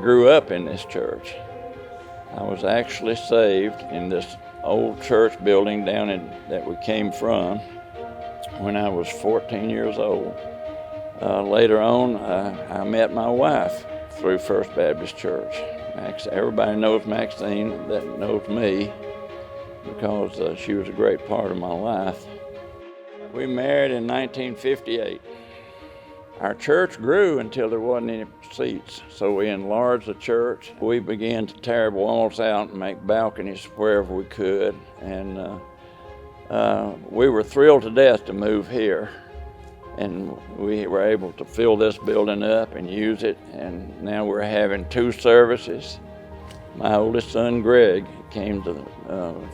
grew up in this church. I was actually saved in this old church building that we came from when I was 14 years old. Later on, I met my wife through First Baptist Church. Everybody knows Maxine that knows me because she was a great part of my life. We married in 1958. Our church grew until there wasn't any seats, so we enlarged the church. We began to tear walls out and make balconies wherever we could, and we were thrilled to death to move here. And we were able to fill this building up and use it, and now we're having 2 services. My oldest son, Greg,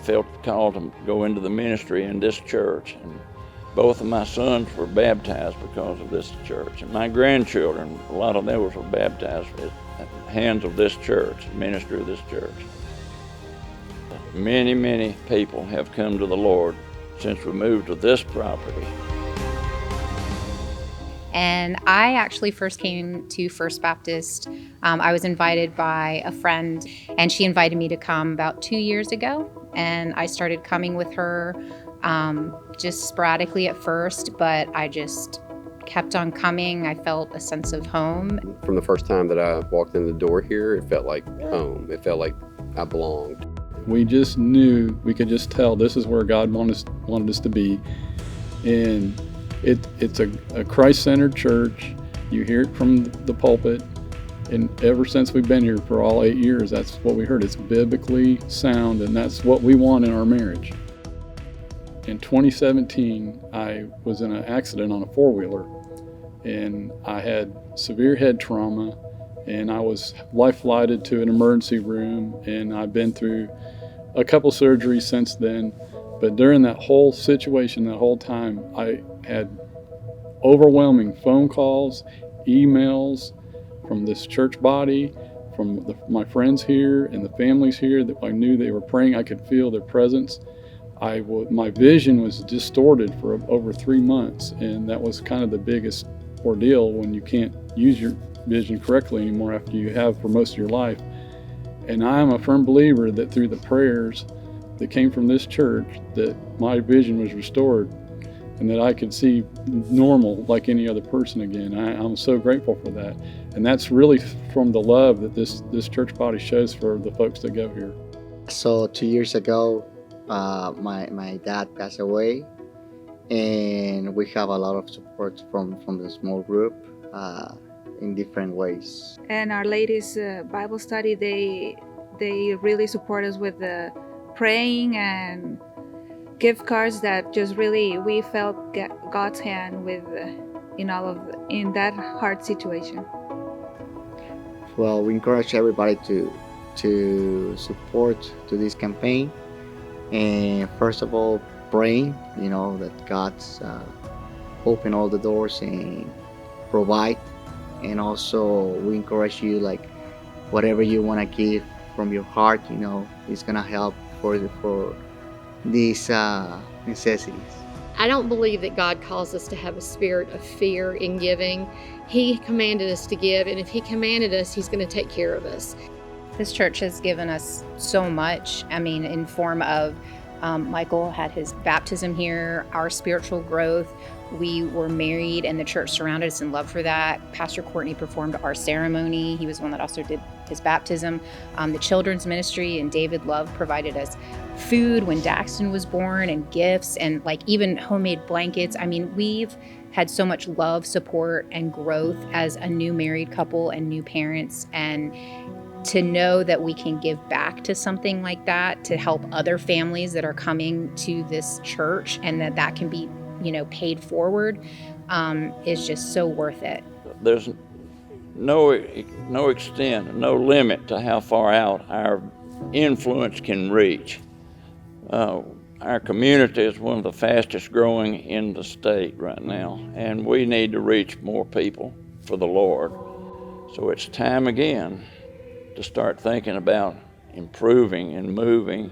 felt called to go into the ministry in this church, and both of my sons were baptized because of this church. And my grandchildren, a lot of those were baptized at the hands of this church, ministry of this church. Many, many people have come to the Lord since we moved to this property. And I actually first came to First Baptist. I was invited by a friend, and she invited me to come about 2 years ago. And I started coming with her just sporadically at first, but I just kept on coming. I felt a sense of home. From the first time that I walked in the door here, it felt like home. It felt like I belonged. We just knew, we could just tell this is where God wanted us to be. And it's a Christ-centered church. You hear it from the pulpit. And ever since we've been here for all 8 years, that's what we heard. It's biblically sound, and that's what we want in our marriage. In 2017, I was in an accident on a four-wheeler, and I had severe head trauma, and I was life-flighted to an emergency room, and I've been through a couple surgeries since then. But during that whole situation, that whole time, I had overwhelming phone calls, emails from this church body, from my friends here and the families here that I knew they were praying. I could feel their presence. My vision was distorted for over 3 months, and that was kind of the biggest ordeal when you can't use your vision correctly anymore after you have for most of your life. And I am a firm believer that through the prayers that came from this church, that my vision was restored and that I could see normal like any other person again. I'm so grateful for that. And that's really from the love that this church body shows for the folks that go here. So 2 years ago, my dad passed away, and we have a lot of support from the small group in different ways. And our ladies' Bible study, they really support us with the praying and gift cards that just really we felt God's hand with in that hard situation. Well, we encourage everybody to support to this campaign, and first of all, praying, that God's open all the doors and provide. And also we encourage you, like, whatever you want to give from your heart, it's gonna help for these necessities. I don't believe that God calls us to have a spirit of fear in giving. He commanded us to give, and if He commanded us, He's going to take care of us. This church has given us so much, in form of Michael had his baptism here, our spiritual growth. We were married, and the church surrounded us in love for that. Pastor Courtney performed our ceremony. He was one that also did his baptism. The children's ministry and David Love provided us food when Daxton was born, and gifts, and even homemade blankets. We've had so much love, support, and growth as a new married couple and new parents. And to know that we can give back to something like that to help other families that are coming to this church, and that can be paid forward, is just so worth it. There's no extent, no limit to how far out our influence can reach. Our community is one of the fastest growing in the state right now, and we need to reach more people for the Lord. So it's time again to start thinking about improving and moving